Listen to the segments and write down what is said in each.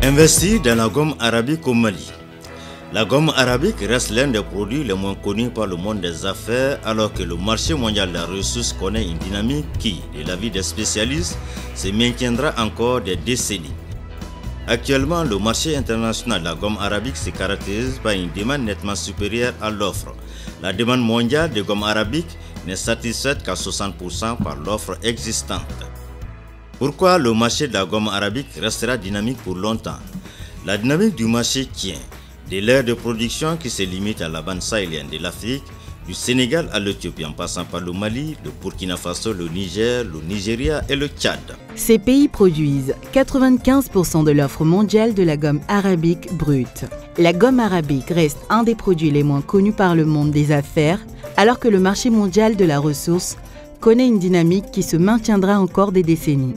Investir dans la gomme arabique au Mali. La gomme arabique reste l'un des produits les moins connus par le monde des affaires, alors que le marché mondial de la ressource connaît une dynamique qui, de l'avis des spécialistes, se maintiendra encore des décennies. Actuellement, le marché international de la gomme arabique se caractérise par une demande nettement supérieure à l'offre. La demande mondiale de gomme arabique n'est satisfaite qu'à 60% par l'offre existante. Pourquoi le marché de la gomme arabique restera dynamique pour longtemps? La dynamique du marché tient de l'aire de production qui se limite à la bande sahélienne de l'Afrique, du Sénégal à l'Éthiopie en passant par le Mali, le Burkina Faso, le Niger, le Nigeria et le Tchad. Ces pays produisent 95% de l'offre mondiale de la gomme arabique brute. La gomme arabique reste un des produits les moins connus par le monde des affaires, alors que le marché mondial de la ressource connaît une dynamique qui se maintiendra encore des décennies.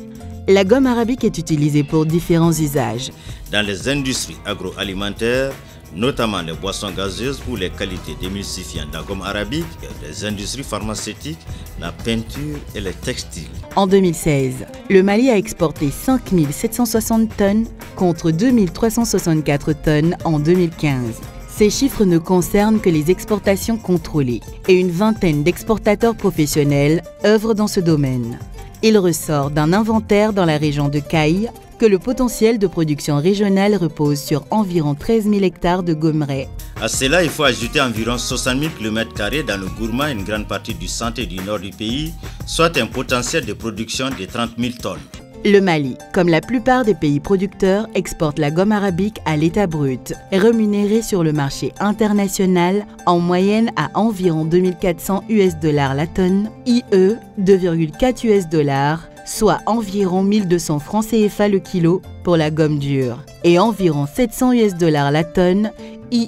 La gomme arabique est utilisée pour différents usages. Dans les industries agroalimentaires, notamment les boissons gazeuses ou les qualités d'émulsifiants de la gomme arabique, les industries pharmaceutiques, la peinture et les textiles. En 2016, le Mali a exporté 5 760 tonnes contre 2 364 tonnes en 2015. Ces chiffres ne concernent que les exportations contrôlées et une vingtaine d'exportateurs professionnels œuvrent dans ce domaine. Il ressort d'un inventaire dans la région de Caille que le potentiel de production régionale repose sur environ 13 000 hectares de gommeraie. À cela, il faut ajouter environ 60 000 km² dans le Gourma, une grande partie du centre et du nord du pays, soit un potentiel de production de 30 000 tonnes. Le Mali, comme la plupart des pays producteurs, exporte la gomme arabique à l'état brut, rémunérée sur le marché international en moyenne à environ 2400 $ la tonne, IE 2,4 $, soit environ 1200 francs CFA le kilo pour la gomme dure, et environ 700 $ la tonne, IE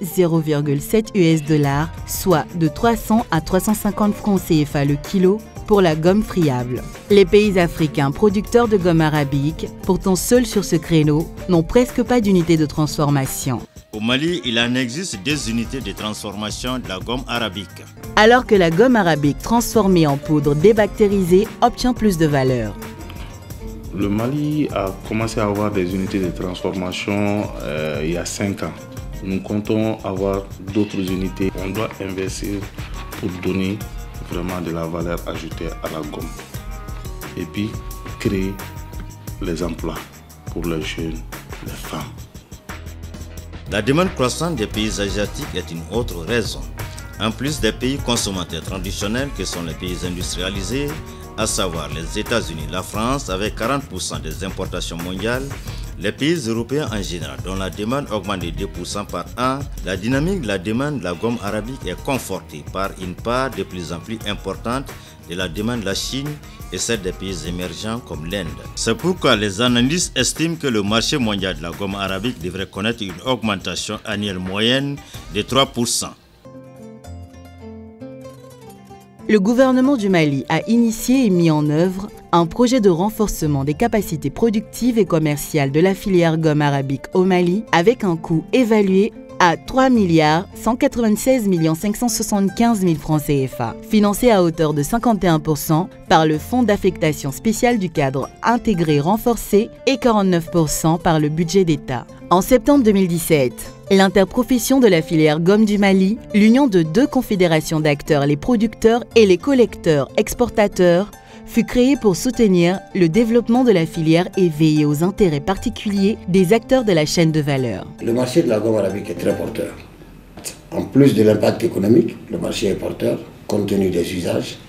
0,7 $, soit de 300 à 350 francs CFA le kilo pour la gomme friable. Les pays africains producteurs de gomme arabique, pourtant seuls sur ce créneau, n'ont presque pas d'unité de transformation. Au Mali, il en existe des unités de transformation de la gomme arabique. Alors que la gomme arabique transformée en poudre débactérisée obtient plus de valeur. Le Mali a commencé à avoir des unités de transformation il y a 5 ans. Nous comptons avoir d'autres unités. On doit investir pour donner vraiment de la valeur ajoutée à la gomme. Et puis créer les emplois pour les jeunes, les femmes. La demande croissante des pays asiatiques est une autre raison. En plus des pays consommateurs traditionnels que sont les pays industrialisés, à savoir les États-Unis, la France avec 40% des importations mondiales, les pays européens en général, dont la demande augmente de 2% par an, la dynamique de la demande de la gomme arabique est confortée par une part de plus en plus importante de la demande de la Chine et celle des pays émergents comme l'Inde. C'est pourquoi les analystes estiment que le marché mondial de la gomme arabique devrait connaître une augmentation annuelle moyenne de 3%. Le gouvernement du Mali a initié et mis en œuvre un projet de renforcement des capacités productives et commerciales de la filière gomme arabique au Mali avec un coût évalué à 3 196 575 000 francs CFA, financé à hauteur de 51% par le Fonds d'affectation spéciale du cadre intégré renforcé et 49% par le budget d'État. En septembre 2017, l'interprofession de la filière gomme du Mali, l'union de deux confédérations d'acteurs, les producteurs et les collecteurs exportateurs, fut créée pour soutenir le développement de la filière et veiller aux intérêts particuliers des acteurs de la chaîne de valeur. Le marché de la gomme arabique est très porteur. En plus de l'impact économique, le marché est porteur, compte tenu des usages.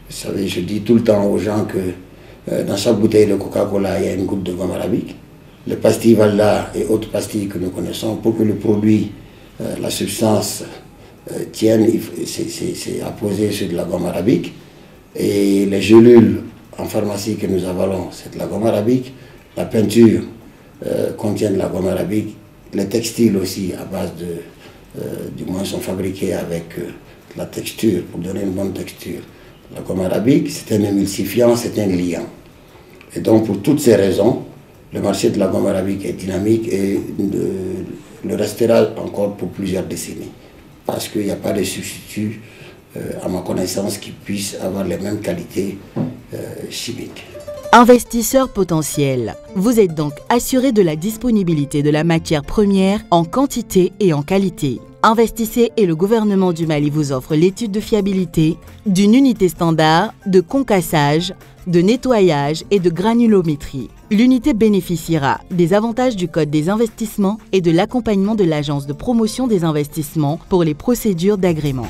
Vous savez, je dis tout le temps aux gens que dans chaque bouteille de Coca-Cola, il y a une goutte de gomme arabique. Les pastilles Valda et autres pastilles que nous connaissons, pour que le produit, la substance tienne, c'est apposé sur de la gomme arabique. Et les gélules en pharmacie que nous avalons, c'est de la gomme arabique. La peinture contient de la gomme arabique. Les textiles aussi, à base du moins, sont fabriqués avec la texture, pour donner une bonne texture. La gomme arabique, c'est un émulsifiant, c'est un liant. Et donc, pour toutes ces raisons, le marché de la gomme arabique est dynamique et le restera encore pour plusieurs décennies. Parce qu'il n'y a pas de substitut, à ma connaissance, qui puisse avoir les mêmes qualités chimiques. Investisseurs potentiels, vous êtes donc assuré de la disponibilité de la matière première en quantité et en qualité. Investissez et le gouvernement du Mali vous offre l'étude de fiabilité d'une unité standard de concassage, de nettoyage et de granulométrie. L'unité bénéficiera des avantages du Code des investissements et de l'accompagnement de l'Agence de promotion des investissements pour les procédures d'agrément.